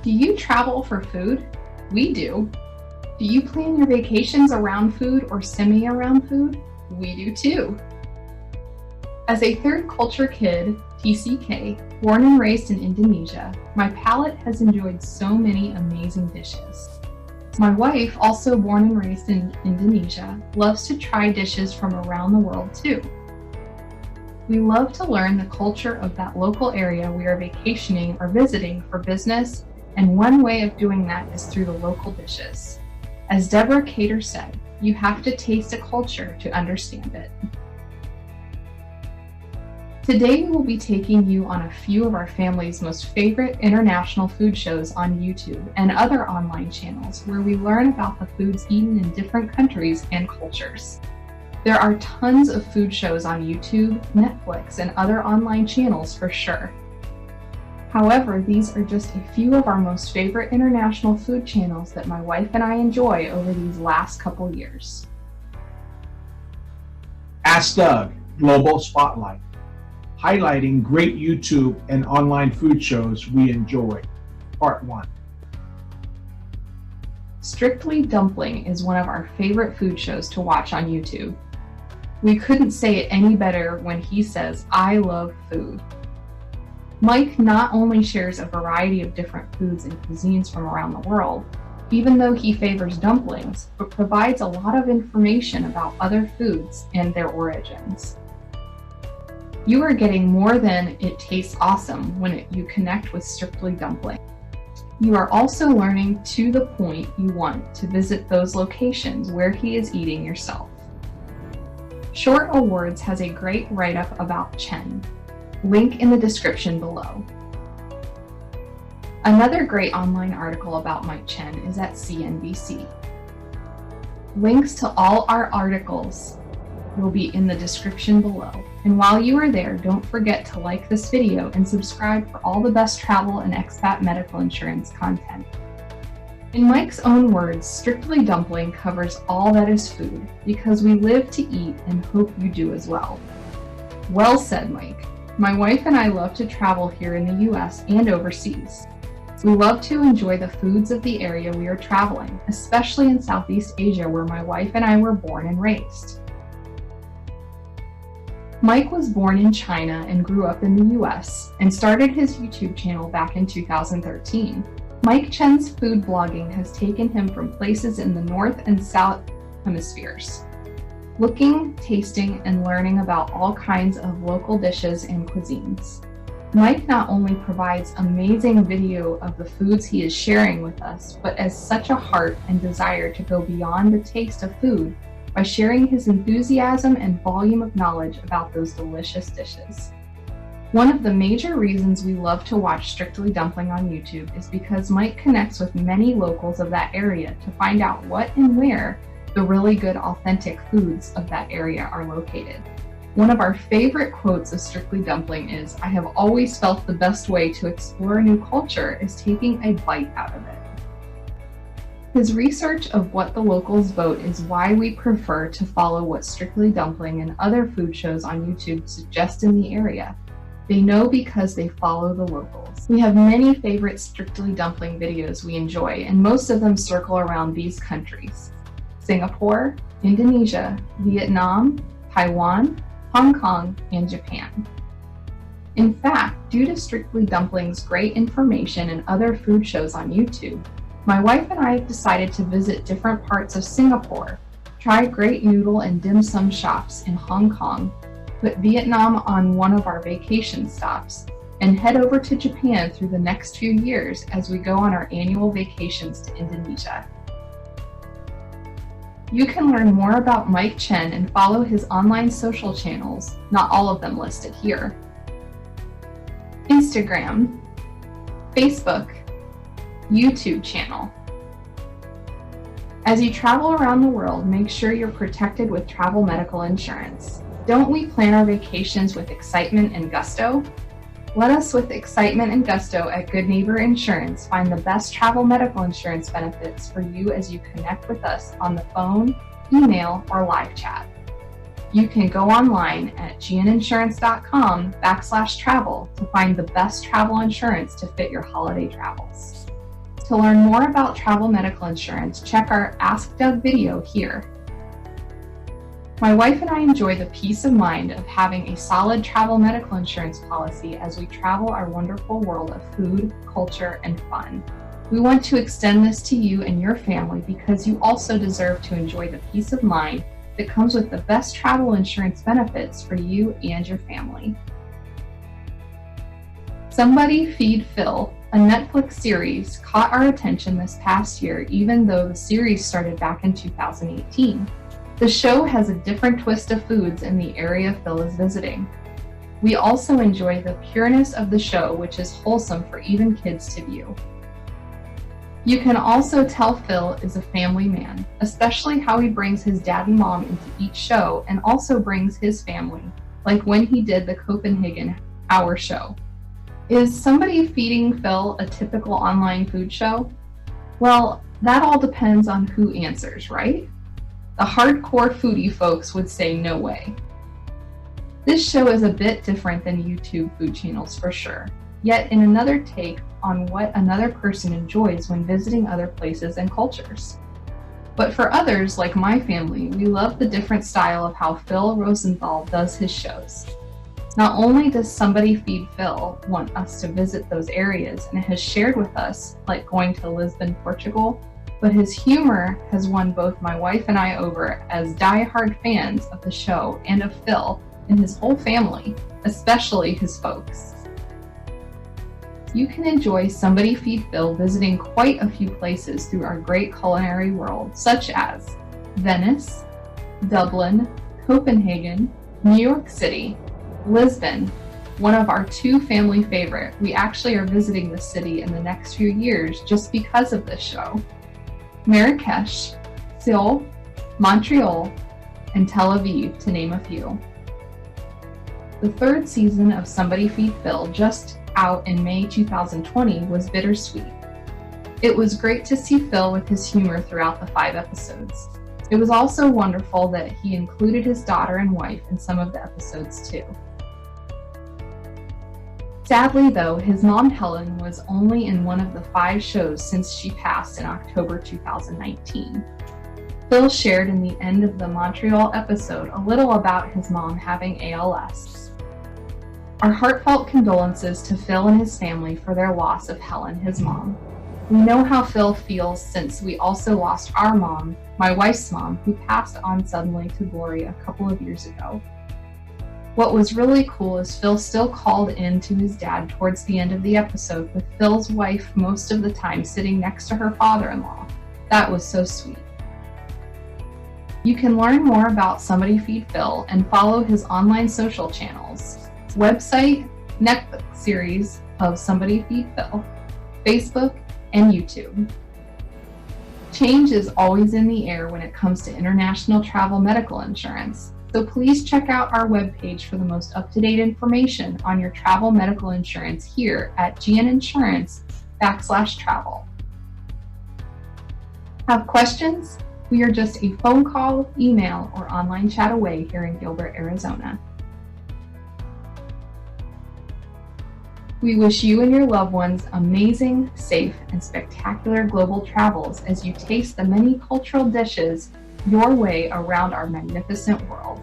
Do you travel for food? We do. Do you plan your vacations around food or semi around food? We do too. As a third culture kid, TCK, born and raised in Indonesia, my palate has enjoyed so many amazing dishes. My wife, also born and raised in Indonesia, loves to try dishes from around the world too. We love to learn the culture of that local area we are vacationing or visiting for business, and one way of doing that is through the local dishes. As Deborah Cater said, you have to taste a culture to understand it. Today we will be taking you on a few of our family's most favorite international food shows on YouTube and other online channels where we learn about the foods eaten in different countries and cultures. There are tons of food shows on YouTube, Netflix, and other online channels for sure. However, these are just a few of our most favorite international food channels that my wife and I enjoy over these last couple years. Ask Doug, Global Spotlight, highlighting great YouTube and online food shows we enjoy. Part 1. Strictly Dumpling is one of our favorite food shows to watch on YouTube. We couldn't say it any better when he says, "I love food." Mike not only shares a variety of different foods and cuisines from around the world, even though he favors dumplings, but provides a lot of information about other foods and their origins. You are getting more than "it tastes awesome" when you connect with Strictly Dumpling. You are also learning to the point you want to visit those locations where he is eating yourself. Short Awards has a great write-up about Chen. Link in the description below. Another great online article about Mike Chen is at CNBC. Links to all our articles will be in the description below. And while you are there, don't forget to like this video and subscribe for all the best travel and expat medical insurance content. In Mike's own words, Strictly Dumpling covers all that is food because we live to eat and hope you do as well. Well said, Mike. My wife and I love to travel here in the US and overseas. We love to enjoy the foods of the area we are traveling, especially in Southeast Asia where my wife and I were born and raised. Mike was born in China and grew up in the US and started his YouTube channel back in 2013. Mike Chen's food blogging has taken him from places in the North and South hemispheres, looking, tasting, and learning about all kinds of local dishes and cuisines. Mike not only provides amazing video of the foods he is sharing with us, but has such a heart and desire to go beyond the taste of food by sharing his enthusiasm and volume of knowledge about those delicious dishes. One of the major reasons we love to watch Strictly Dumpling on YouTube is because Mike connects with many locals of that area to find out what and where the really good authentic foods of that area are located. One of our favorite quotes of Strictly Dumpling is, "I have always felt the best way to explore a new culture is taking a bite out of it." His research of what the locals vote is why we prefer to follow what Strictly Dumpling and other food shows on YouTube suggest in the area. They know because they follow the locals. We have many favorite Strictly Dumpling videos we enjoy, and most of them circle around these countries: Singapore, Indonesia, Vietnam, Taiwan, Hong Kong, and Japan. In fact, due to Strictly Dumpling's great information and other food shows on YouTube, my wife and I decided to visit different parts of Singapore, try great noodle and dim sum shops in Hong Kong, put Vietnam on one of our vacation stops, and head over to Japan through the next few years as we go on our annual vacations to Indonesia. You can learn more about Mike Chen and follow his online social channels, not all of them listed here: Instagram, Facebook, YouTube channel. As you travel around the world, make sure you're protected with travel medical insurance. Don't we plan our vacations with excitement and gusto? Let us, with excitement and gusto at Good Neighbor Insurance, find the best travel medical insurance benefits for you as you connect with us on the phone, email, or live chat. You can go online at gninsurance.com/travel to find the best travel insurance to fit your holiday travels. To learn more about travel medical insurance, check our Ask Doug video here. My wife and I enjoy the peace of mind of having a solid travel medical insurance policy as we travel our wonderful world of food, culture, and fun. We want to extend this to you and your family because you also deserve to enjoy the peace of mind that comes with the best travel insurance benefits for you and your family. Somebody Feed Phil, a Netflix series, caught our attention this past year even though the series started back in 2018. The show has a different twist of foods in the area Phil is visiting. We also enjoy the pureness of the show, which is wholesome for even kids to view. You can also tell Phil is a family man, especially how he brings his dad and mom into each show and also brings his family, like when he did the Copenhagen Hour show. Is Somebody Feeding Phil a typical online food show? Well, that all depends on who answers, right? The hardcore foodie folks would say no way. This show is a bit different than YouTube food channels for sure, yet in another take on what another person enjoys when visiting other places and cultures. But for others, like my family, we love the different style of how Phil Rosenthal does his shows. Not only does Somebody Feed Phil want us to visit those areas and has shared with us, like going to Lisbon, Portugal, but his humor has won both my wife and I over as die-hard fans of the show and of Phil and his whole family, especially his folks. You can enjoy Somebody Feed Phil visiting quite a few places through our great culinary world, such as Venice, Dublin, Copenhagen, New York City, Lisbon, one of our two family favorite. We actually are visiting the city in the next few years just because of this show. Marrakesh, Seoul, Montreal, and Tel Aviv, to name a few. The third season of Somebody Feed Phil, just out in May 2020, was bittersweet. It was great to see Phil with his humor throughout the 5 episodes. It was also wonderful that he included his daughter and wife in some of the episodes too. Sadly though, his mom Helen was only in one of the 5 shows since she passed in October 2019. Phil shared in the end of the Montreal episode a little about his mom having ALS. Our heartfelt condolences to Phil and his family for their loss of Helen, his mom. We know how Phil feels since we also lost our mom, my wife's mom, who passed on suddenly to glory a couple of years ago. What was really cool is Phil still called in to his dad towards the end of the episode, with Phil's wife most of the time sitting next to her father-in-law. That was so sweet. You can learn more about Somebody Feed Phil and follow his online social channels, website, Netflix series of Somebody Feed Phil, Facebook, and YouTube. Change is always in the air when it comes to international travel medical insurance. So please check out our webpage for the most up-to-date information on your travel medical insurance here at gninsurance.com/travel. Have questions? We are just a phone call, email, or online chat away here in Gilbert, Arizona. We wish you and your loved ones amazing, safe, and spectacular global travels as you taste the many cultural dishes your way around our magnificent world.